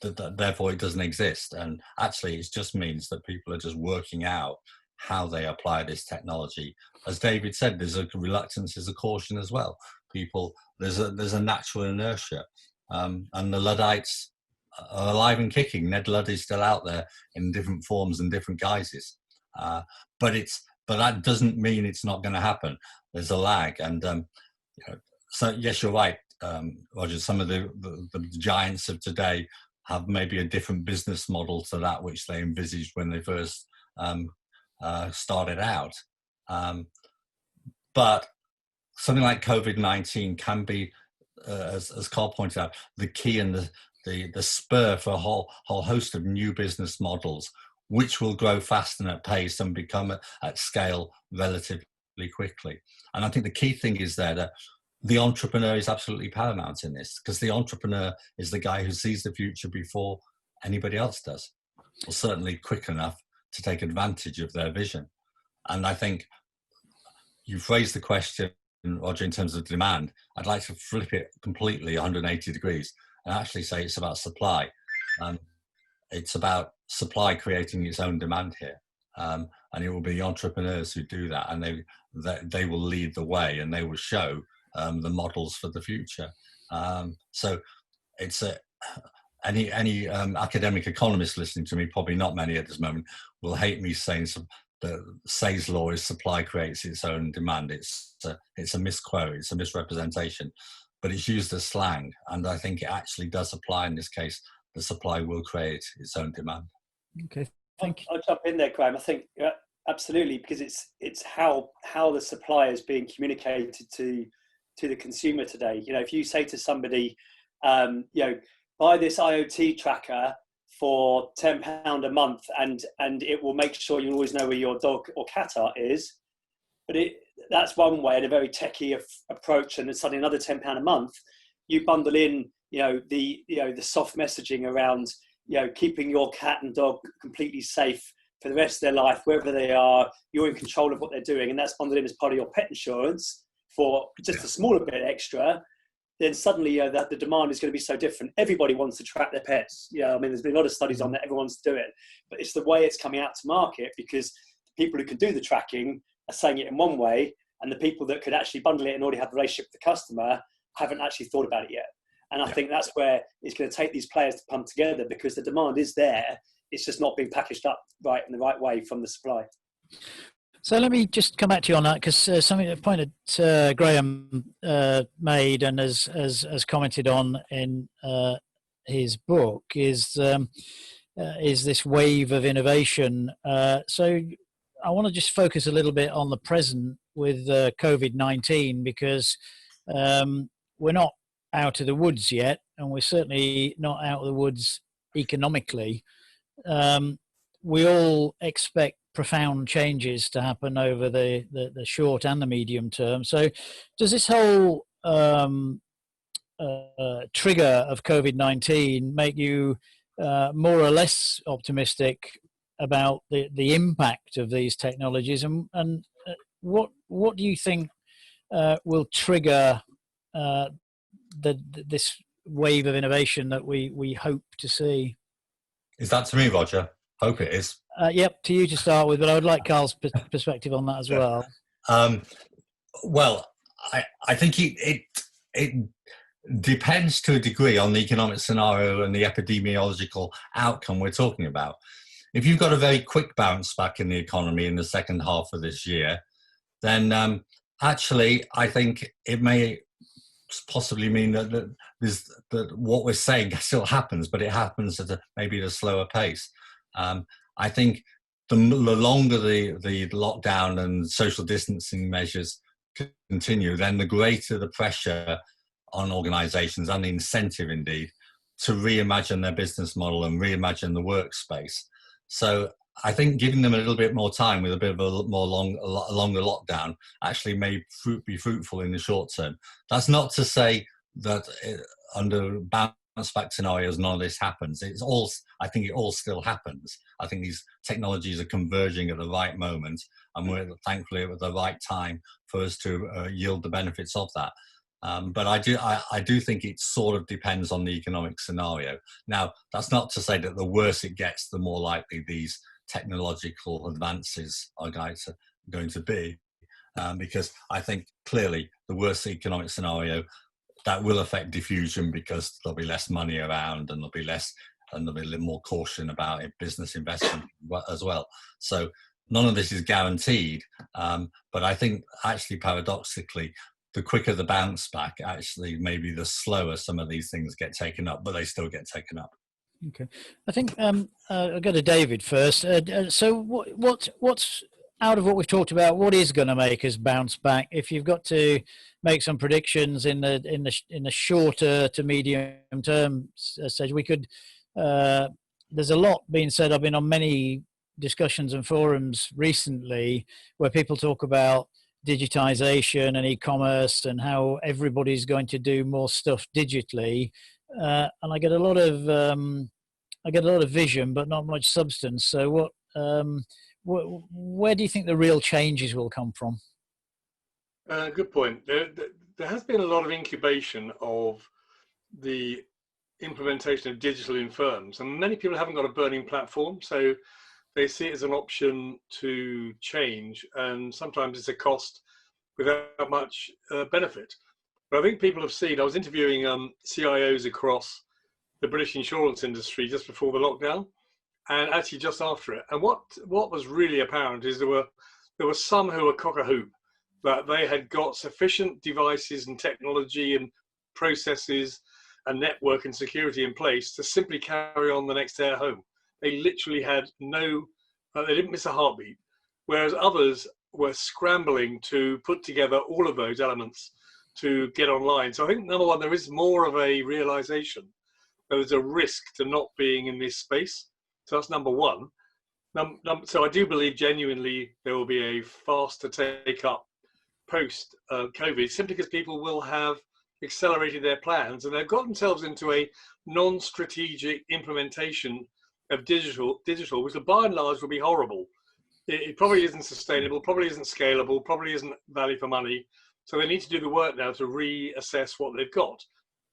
therefore it doesn't exist. And actually it just means that people are just working out how they apply this technology. As David said, there's a reluctance, there's a caution as well. There's a natural inertia, and the Luddites are alive and kicking. Ned Ludd is still out there in different forms and different guises, but that doesn't mean it's not going to happen. There's a lag, and so yes, you're right, Roger. Some of the giants of today have maybe a different business model to that which they envisaged when they first started out. But something like COVID-19 can be, as Carl pointed out, the key and the spur for a whole host of new business models, which will grow fast and at pace and become at scale relatively quickly. And I think the key thing is there that the entrepreneur is absolutely paramount in this, because the entrepreneur is the guy who sees the future before anybody else does, or certainly quick enough to take advantage of their vision. And I think you've raised the question, Roger, in terms of demand. I'd like to flip it completely 180 degrees and actually say it's about supply. It's about supply creating its own demand here. And it will be entrepreneurs who do that, and they will lead the way, and they will show the models for the future. So it's any academic economist listening to me, probably not many at this moment, will hate me saying the Say's law is supply creates its own demand. It's a misquote, it's a misrepresentation, but it's used as slang, and I think it actually does apply in this case. The supply will create its own demand. Okay, thank you. I'll jump in there, Graham. I think absolutely, because it's how the supply is being communicated to the consumer today. If you say to somebody, buy this IOT tracker for £10 a month, and it will make sure you always know where your dog or cat is, but that's one way, and a very techie approach, and it's suddenly another £10 a month. You bundle in, the soft messaging around, keeping your cat and dog completely safe for the rest of their life, wherever they are. You're in control of what they're doing, and that's bundled in as part of your pet insurance for just a smaller bit extra. Then suddenly the demand is going to be so different. Everybody wants to track their pets. There's been a lot of studies on that. Everyone wants to do it, but it's the way it's coming out to market, because the people who can do the tracking are saying it in one way, and the people that could actually bundle it and already have a relationship with the customer haven't actually thought about it yet. And I think that's where it's going to take these players to come together, because the demand is there. It's just not being packaged up right in the right way from the supply. So let me just come back to you on that, because something that point that Graham made and has commented on in his book is this wave of innovation. So I want to just focus a little bit on the present with COVID-19, because we're not out of the woods yet, and we're certainly not out of the woods economically. We all expect profound changes to happen over the short and the medium term. So does this whole trigger of COVID-19 make you more or less optimistic about the impact of these technologies, and what do you think will trigger this wave of innovation that we hope to see? Is that to me, Roger? Hope it is. Yep, to you to start with, but I would like Carl's perspective on that as well. Well, I think it depends to a degree on the economic scenario and the epidemiological outcome we're talking about. If you've got a very quick bounce back in the economy in the second half of this year, then actually I think it may possibly mean that what we're saying still happens, but it happens at maybe at a slower pace. I think the longer the lockdown and social distancing measures continue, then the greater the pressure on organisations, and the incentive indeed, to reimagine their business model and reimagine the workspace. So I think giving them a little bit more time with a bit of a longer lockdown actually may be fruitful in the short term. That's not to say that under bounce back scenarios none of this happens. I think it all still happens. I think these technologies are converging at the right moment, and we're thankfully at the right time for us to yield the benefits of that. But I do think it sort of depends on the economic scenario. Now, that's not to say that the worse it gets, the more likely these technological advances are going to be, because I think clearly the worse the economic scenario, that will affect diffusion, because there'll be less money around, and there'll be a little more caution about business investment as well. So none of this is guaranteed, but I think actually paradoxically, the quicker the bounce back, actually maybe the slower some of these things get taken up, but they still get taken up. Okay, I think I'll go to David first. So what's out of what we've talked about, what is going to make us bounce back? If you've got to make some predictions in the shorter to medium term stage, we could. There's a lot being said. I've been on many discussions and forums recently where people talk about digitization and e-commerce and how everybody's going to do more stuff digitally, and I get a lot of vision, but not much substance. So where do you think the real changes will come from? Good point. There has been a lot of incubation of the implementation of digital in firms, and many people haven't got a burning platform, so they see it as an option to change, and sometimes it's a cost without much benefit. But I think people have seen, I was interviewing CIOs across the British insurance industry just before the lockdown, and actually just after it. And what was really apparent is there were some who were cock-a-hoop, that they had got sufficient devices and technology and processes and network and security in place to simply carry on the next day at home. They literally had they didn't miss a heartbeat, whereas others were scrambling to put together all of those elements to get online. So I think, number one, there is more of a realization that there's a risk to not being in this space. So that's number one. So I do believe genuinely there will be a faster take up post COVID, simply because people will have accelerated their plans and they've got themselves into a non-strategic implementation of digital, which by and large will be horrible. It probably isn't sustainable, probably isn't scalable, probably isn't value for money. So they need to do the work now to reassess what they've got.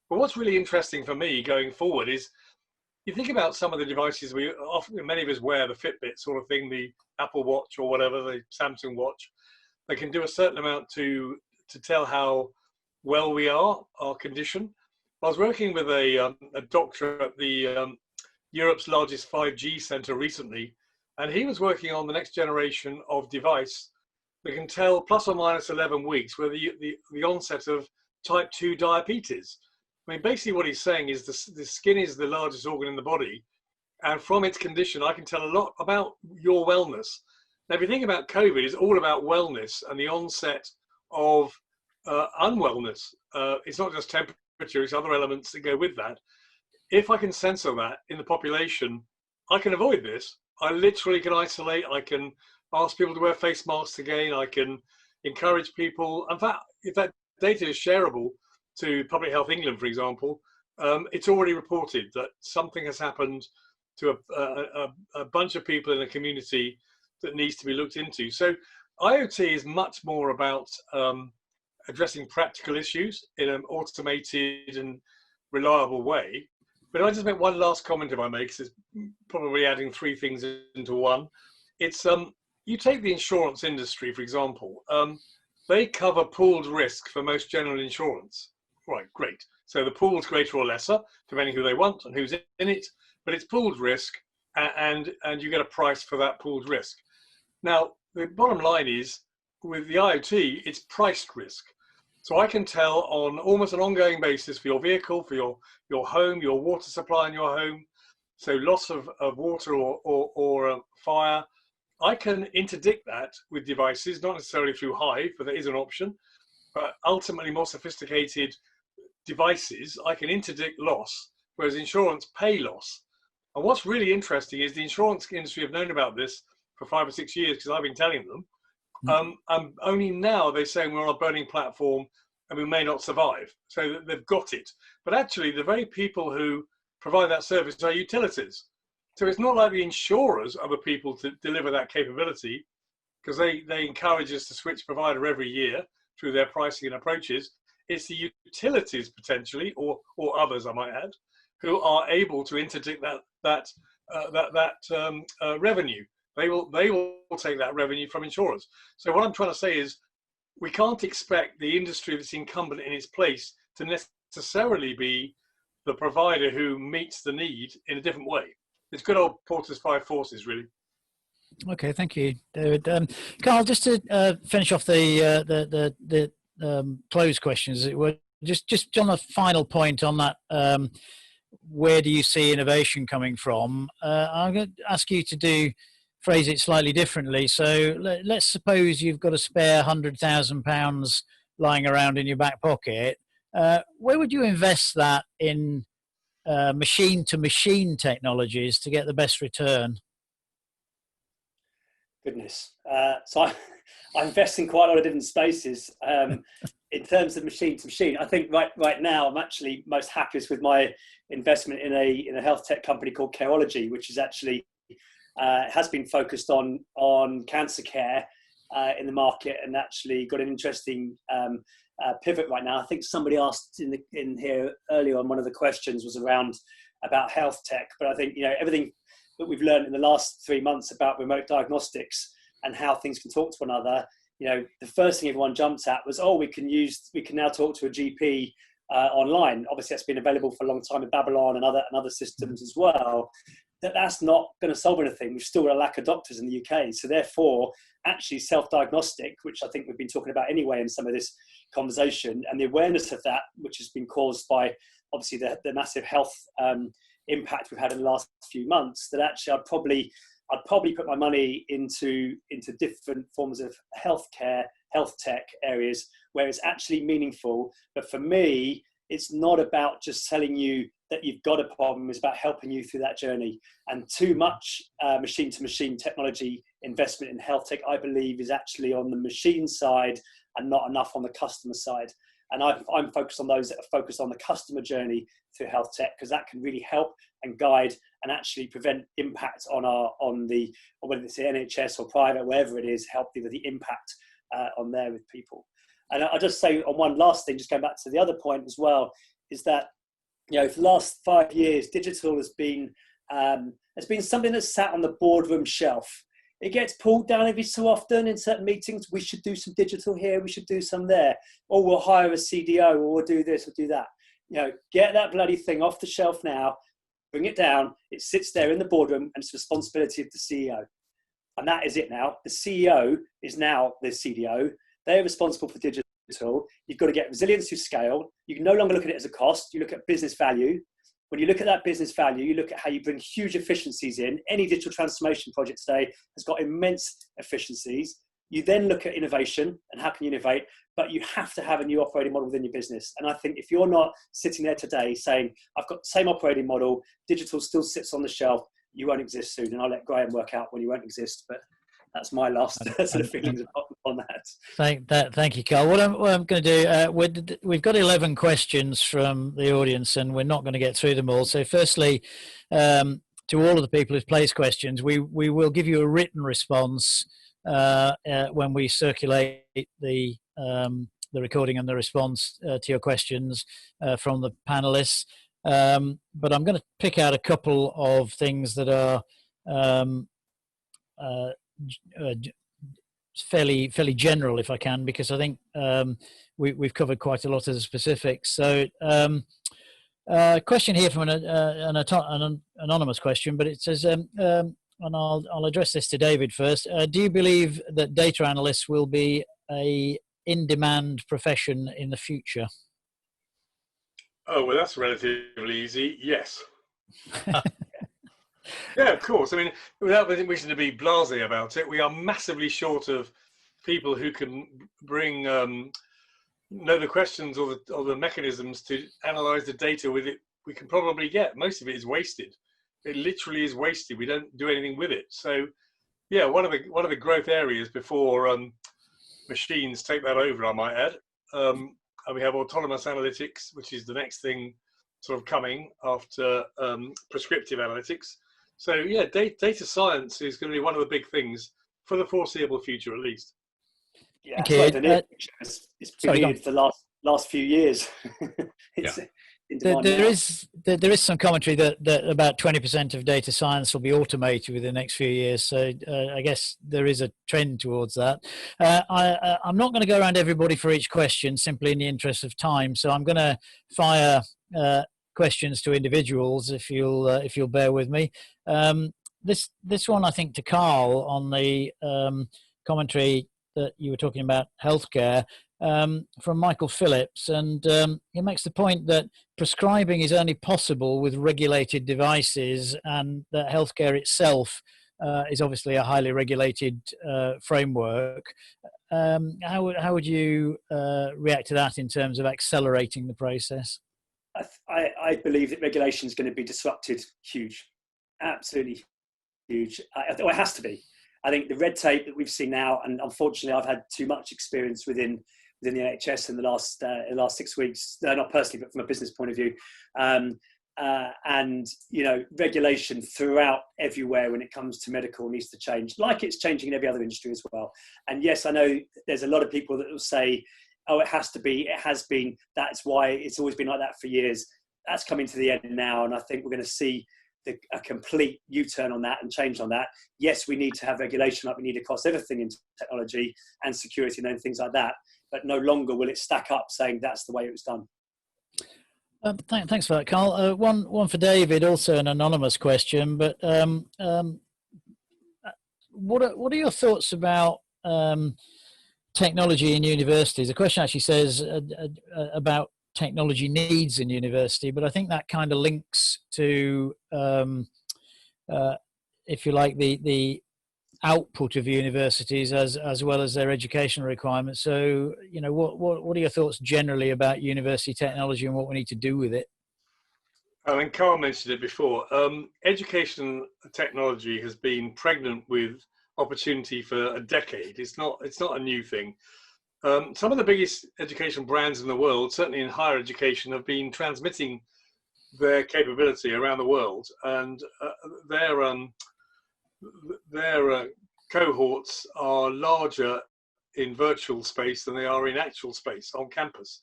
But what's really interesting for me going forward is, you think about some of the devices many of us wear, the Fitbit sort of thing, the Apple Watch or whatever, the Samsung Watch. They can do a certain amount to tell how well we are, our condition. I was working with a doctor at the Europe's largest 5G center recently, and he was working on the next generation of device that can tell plus or minus 11 weeks whether the onset of type 2 diabetes. I mean, basically what he's saying is the skin is the largest organ in the body, and from its condition, I can tell a lot about your wellness. Now, if you think about COVID, it's all about wellness and the onset of unwellness. It's not just temperature, it's other elements that go with that. If I can censor that in the population, I can avoid this. I literally can isolate, I can ask people to wear face masks again, I can encourage people. In fact, if that data is shareable to Public Health England, for example, it's already reported that something has happened to a bunch of people in a community that needs to be looked into. So IoT is much more about addressing practical issues in an automated and reliable way. But I just make one last comment, if I may, because it's probably adding three things into one. It's you take the insurance industry, for example. They cover pooled risk for most general insurance. Right, great. So the pool's greater or lesser, depending who they want and who's in it, but it's pooled risk, and you get a price for that pooled risk. Now, the bottom line is, with the IoT, it's priced risk. So I can tell on almost an ongoing basis for your vehicle, for your home, your water supply in your home, so loss of water or fire. I can interdict that with devices, not necessarily through Hive, but there is an option, but ultimately more sophisticated devices, I can interdict loss, whereas insurance pay loss. And what's really interesting is the insurance industry have known about this for 5 or 6 years because I've been telling them. And only now they're saying we're on a burning platform and we may not survive. So they've got it. But actually, the very people who provide that service are utilities. So it's not like the insurers are the people to deliver that capability, because they encourage us to switch provider every year through their pricing and approaches. It's the utilities potentially, or others I might add, who are able to interdict that revenue. They will take that revenue from insurers. So what I'm trying to say is, we can't expect the industry that's incumbent in its place to necessarily be the provider who meets the need in a different way. It's good old Porter's five forces, really. Okay, thank you, David. Carl, just to finish off the closed questions, as it were, just on a final point on that, where do you see innovation coming from? I'm going to ask you to phrase it slightly differently. So let's suppose you've got a spare £100,000 lying around in your back pocket. Where would you invest that in machine-to-machine technologies to get the best return? Goodness. So I invest in quite a lot of different spaces. In terms of machine-to-machine, I think right now I'm actually most happiest with my investment in a health tech company called Careology, which is actually has been focused on cancer care in the market, and actually got an interesting pivot right now. I think somebody asked in here earlier on, one of the questions was about health tech, but I think everything that we've learned in the last 3 months about remote diagnostics and how things can talk to one another. The first thing everyone jumped at was, we can now talk to a GP online. Obviously, that's been available for a long time in Babylon and other systems as well. That's not going to solve anything. We've still got a lack of doctors in the UK. So therefore, actually self-diagnostic, which I think we've been talking about anyway in some of this conversation, and the awareness of that, which has been caused by obviously the massive health impact we've had in the last few months, that actually I'd probably put my money into different forms of healthcare, health tech areas where it's actually meaningful. But for me, it's not about just telling you that you've got a problem. It's about helping you through that journey. And too much machine-to-machine technology investment in health tech, I believe, is actually on the machine side and not enough on the customer side. And I'm focused on those that are focused on the customer journey through health tech, because that can really help and guide and actually prevent impact whether it's the NHS or private, wherever it is, help with the impact on there with people. And I'll just say on one last thing, just going back to the other point as well, is that for the last 5 years, digital has been something that's sat on the boardroom shelf. It gets pulled down every so often in certain meetings. We should do some digital here, we should do some there, or we'll hire a CDO, or we'll do this or do that. get that bloody thing off the shelf now, bring it down. It sits there in the boardroom and it's the responsibility of the CEO. And that is it now. The CEO is now the CDO. They're responsible for digital. You've got to get resilience to scale. You can no longer look at it as a cost. You look at business value. When you look at that business value, you look at how you bring huge efficiencies in. Any digital transformation project today has got immense efficiencies. You then look at innovation and how can you innovate, but you have to have a new operating model within your business. And I think if you're not sitting there today saying, I've got the same operating model, digital still sits on the shelf, you won't exist soon. And I'll let Graham work out when you won't exist, but that's my last sort of feelings on that. Thank you, Carl. What I'm going to do, we've got 11 questions from the audience and we're not going to get through them all. So firstly, to all of the people who've placed questions, we will give you a written response when we circulate the recording and the response to your questions from the panelists. But I'm going to pick out a couple of things that are fairly general, if I can, because I think we've covered quite a lot of the specifics. So a question here from an anonymous question, but it says, and I'll address this to David first. Do you believe that data analysts will be a in-demand profession in the future? Oh, well, that's relatively easy. Yes. Yeah, of course. I mean, without wishing to be blasé about it, we are massively short of people who can bring know the questions or the mechanisms to analyze the data with it. We can probably get most of it is wasted. It literally is wasted. We don't do anything with it. So, yeah, one of the growth areas before machines take that over, I might add. And we have autonomous analytics, which is the next thing sort of coming after prescriptive analytics. So yeah, data science is going to be one of the big things for the foreseeable future, at least. Yeah, okay. It's been the last few years. There is some commentary that about 20% of data science will be automated within the next few years. So I guess there is a trend towards that. I'm not going to go around everybody for each question, simply in the interest of time. So I'm going to fire questions to individuals, if you'll bear with me. This one, I think, to Carl on the commentary that you were talking about healthcare, from Michael Phillips, and he makes the point that prescribing is only possible with regulated devices, and that healthcare itself is obviously a highly regulated framework. How would you react to that in terms of accelerating the process? I believe that regulation is going to be disrupted huge, absolutely huge. It has to be. I think the red tape that we've seen now, and unfortunately I've had too much experience within the NHS in the last 6 weeks, not personally, but from a business point of view. And, regulation throughout everywhere when it comes to medical needs to change, like it's changing in every other industry as well. And yes, I know there's a lot of people that will say, oh, it has to be, it has been, that's why it's always been like that for years. That's coming to the end now. And I think we're going to see a complete U-turn on that and change on that. Yes, we need to have regulation like we need across everything in technology and security and things like that. But no longer will it stack up saying that's the way it was done. Thanks for that, Carl. One for David, also an anonymous question. But what are your thoughts about technology in universities? The question actually says about technology needs in university, but I think that kind of links to, if you like, the output of universities as well as their educational requirements. So, what are your thoughts generally about university technology and what we need to do with it? I mean, Carl mentioned it before. Education technology has been pregnant with opportunity for a decade. It's not a new thing. Some of the biggest education brands in the world, certainly in higher education, have been transmitting their capability around the world, and their cohorts are larger in virtual space than they are in actual space on campus.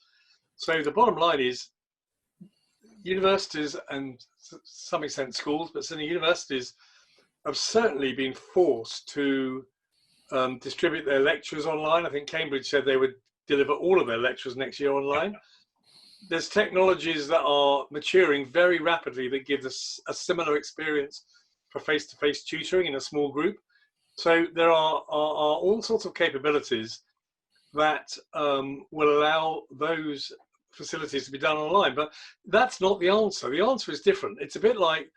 So the bottom line is universities and to some extent schools, but certainly universities have certainly been forced to distribute their lectures online. I think Cambridge said they would deliver all of their lectures next year online. there's technologies that are maturing very rapidly that give us a similar experience for face-to-face tutoring in a small group. So there are all sorts of capabilities that will allow those facilities to be done online. But that's not the answer. The answer is different. It's a bit like,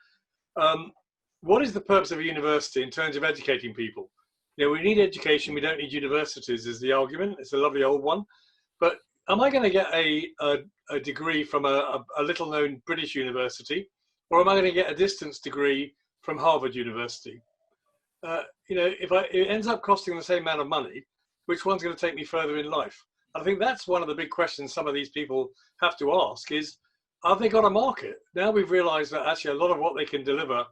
what is the purpose of a university in terms of educating people? You know, we need education, we don't need universities is the argument. It's a lovely old one. But am I going to get a degree from a little known British university, or am I going to get a distance degree from Harvard University? You know, if it ends up costing the same amount of money, which one's going to take me further in life? I think that's one of the big questions some of these people have to ask is, have they got a market? Now we've realized that actually a lot of what they can deliver,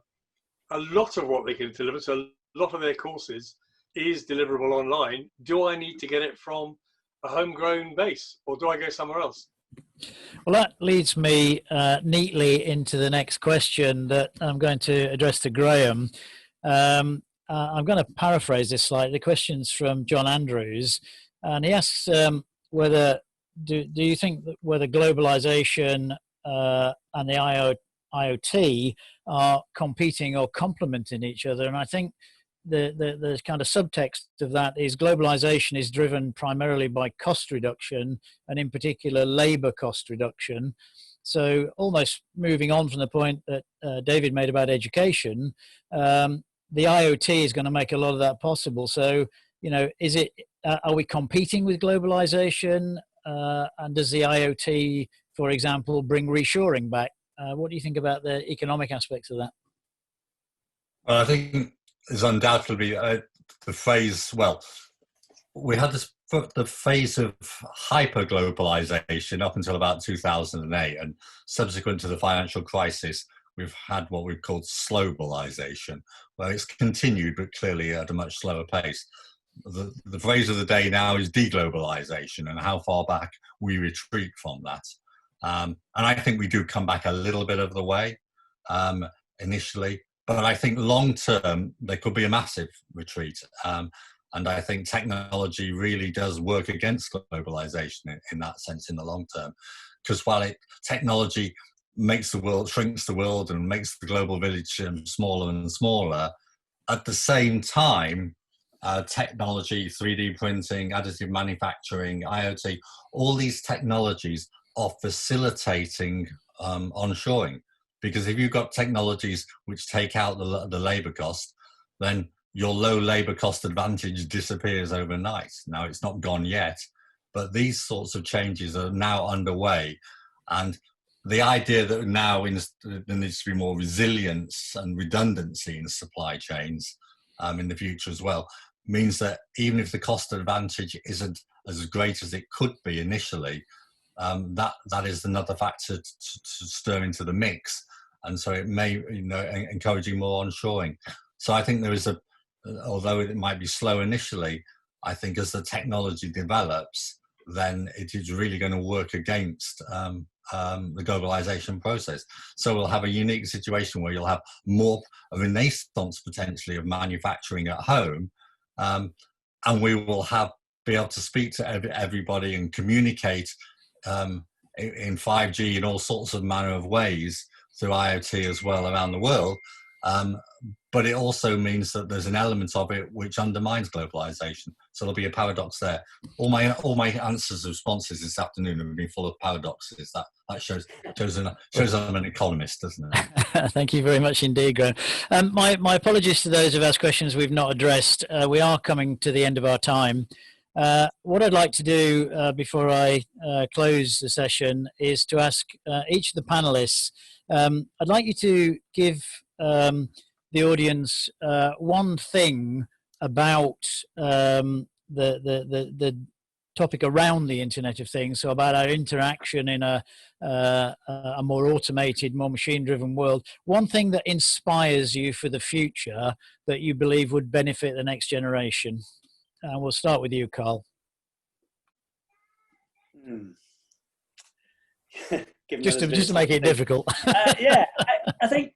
so a lot of their courses is deliverable online. Do I need to get it from a homegrown base, or do I go somewhere else? Well, that leads me neatly into the next question that I'm going to address to Graham. I'm going to paraphrase this slightly. The question's from John Andrews, and he asks whether do you think that whether globalization and the IoT are competing or complementing each other? And I think the kind of subtext of that is globalization is driven primarily by cost reduction, and in particular labor cost reduction. So almost moving on from the point that David made about education, the IoT is going to make a lot of that possible. So, you know, are we competing with globalization? And does the IoT, for example, bring reshoring back? What do you think about the economic aspects of that? Well, I think there's undoubtedly the phase, well, we had the phase of hyper-globalization up until about 2008, and subsequent to the financial crisis, we've had what we've called slowbalization, where it's continued, but clearly at a much slower pace. The phrase of the day now is deglobalization, and how far back we retreat from that. And I think we do come back a little bit of the way initially, but I think long term there could be a massive retreat. And I think technology really does work against globalization in that sense in the long term, because while technology makes the world, shrinks the world and makes the global village smaller and smaller, at the same time, technology, 3D printing, additive manufacturing, IoT, all these technologies are facilitating onshoring. Because if you've got technologies which take out the labor cost, then your low labor cost advantage disappears overnight. Now, it's not gone yet, but these sorts of changes are now underway. And the idea that now there needs to be more resilience and redundancy in supply chains in the future as well, means that even if the cost advantage isn't as great as it could be initially, that is another factor to stir into the mix. And so it may, encouraging more onshoring. So I think there is although it might be slow initially, I think as the technology develops, then it is really going to work against the globalization process. So we'll have a unique situation where you'll have more of a renaissance potentially of manufacturing at home, and we will be able to speak to everybody and communicate in 5G in all sorts of manner of ways through IoT as well around the world. But it also means that there's an element of it which undermines globalization. So there'll be a paradox there. All my answers and responses this afternoon have been full of paradoxes. That shows I'm an economist, doesn't it? Thank you very much indeed, Graham. My apologies to those of us questions we've not addressed. We are coming to the end of our time. What I'd like to do before I close the session is to ask each of the panelists, I'd like you to give the audience one thing about the topic around the Internet of Things, so about our interaction in a more automated, more machine-driven world. One thing that inspires you for the future that you believe would benefit the next generation. And we'll start with you, Carl. Just to make it difficult. Yeah, I think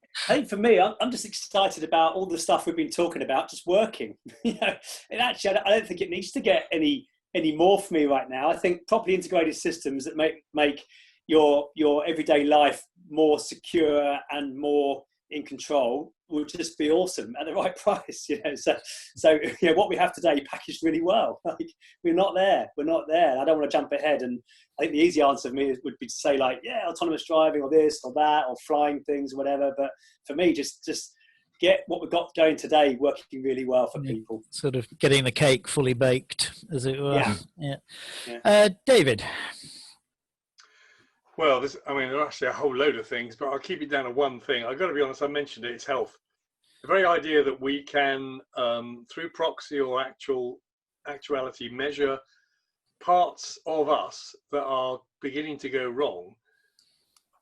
for me, I'm just excited about all the stuff we've been talking about just working. And actually, I don't think it needs to get any more for me right now. I think properly integrated systems that make your everyday life more secure and more in control would just be awesome at the right price, you know. So you know, what we have today packaged really well. Like, we're not there. I don't want to jump ahead, and I think the easy answer for me would be to say, like, yeah, autonomous driving or this or that or flying things or whatever. But for me, just get what we've got going today working really well for people. Sort of getting the cake fully baked, as it were. Yeah. David. Well, I mean, there are actually a whole load of things, but I'll keep it down to one thing. I've got to be honest, I mentioned it, it's health. The very idea that we can, through proxy or actuality, measure parts of us that are beginning to go wrong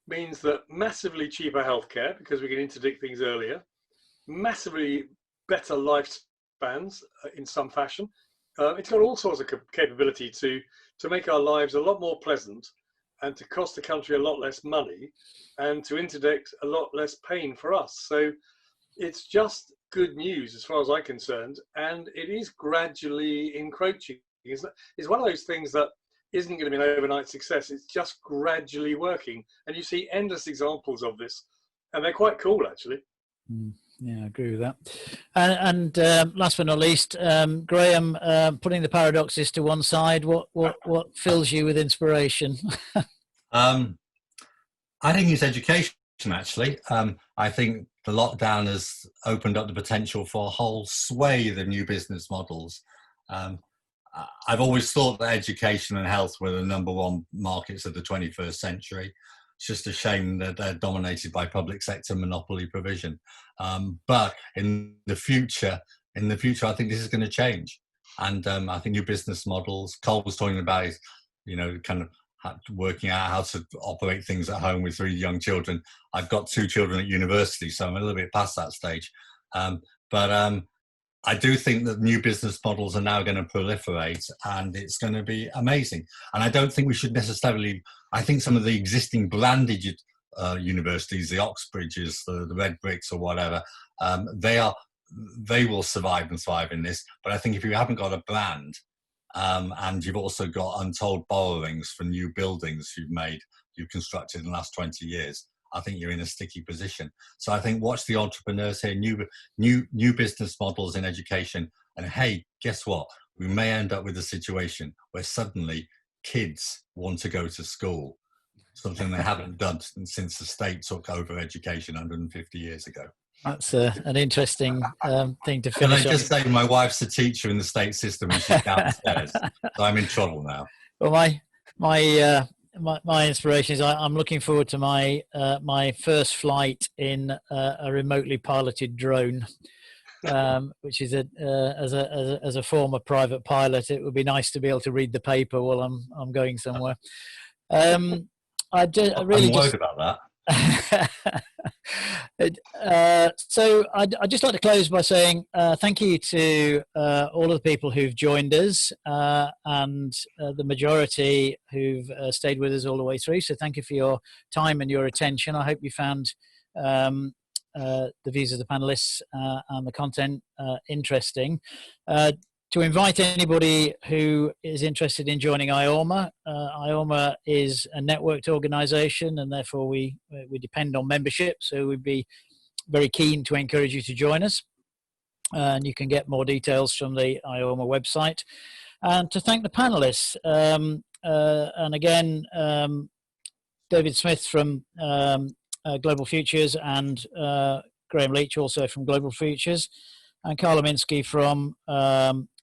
means that massively cheaper healthcare, because we can interdict things earlier, massively better lifespans in some fashion. It's got all sorts of capability to make our lives a lot more pleasant, and to cost the country a lot less money, and to interdict a lot less pain for us. So it's just good news as far as I'm concerned, and it is gradually encroaching. It's one of those things that isn't going to be an overnight success. It's just gradually working, and you see endless examples of this, and they're quite cool, actually. Yeah, I agree with that. And last but not least, Graham, putting the paradoxes to one side, what fills you with inspiration? I think it's education, actually. I think the lockdown has opened up the potential for a whole swathe of new business models. I've always thought that education and health were the #1 markets of the 21st century. It's just a shame that they're dominated by public sector monopoly provision. But in the future, I think this is going to change. And I think new business models, Cole was talking about, you know, kind of working out how to operate things at home with 3 young children. I've got 2 children at university, so I'm a little bit past that stage. But I do think that new business models are now going to proliferate, and it's going to be amazing. And I don't think we should necessarily, I think some of the existing branded universities, the Oxbridges, the Red Bricks or whatever, they will survive and thrive in this. But I think if you haven't got a brand, and you've also got untold borrowings for new buildings you've constructed in the last 20 years, I think you're in a sticky position. So I think watch the entrepreneurs here, new business models in education. And hey, guess what? We may end up with a situation where suddenly kids want to go to school, something they haven't done since the state took over education 150 years ago. That's an interesting thing to finish on. Can I just say my wife's a teacher in the state system and she's downstairs, so I'm in trouble now. Well, my inspiration is I'm looking forward to my first flight in a remotely piloted drone, which is as a former private pilot, it would be nice to be able to read the paper while I'm going somewhere. I'm worried about that. So I'd just like to close by saying thank you to all of the people who've joined us and the majority who've stayed with us all the way through. So thank you for your time and your attention. I hope you found the views of the panelists and the content interesting. To invite anybody who is interested in joining IORMA, IORMA is a networked organisation, and therefore we depend on membership. So we'd be very keen to encourage you to join us. And you can get more details from the IORMA website. And to thank the panelists, and again, David Smith from Global Futures and Graham Leach also from Global Futures, and Carla Minsky from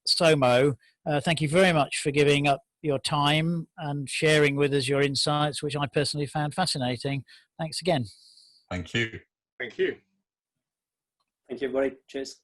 SOMO, thank you very much for giving up your time and sharing with us your insights, which I personally found fascinating. Thanks again. Thank you. Thank you. Thank you, everybody. Cheers.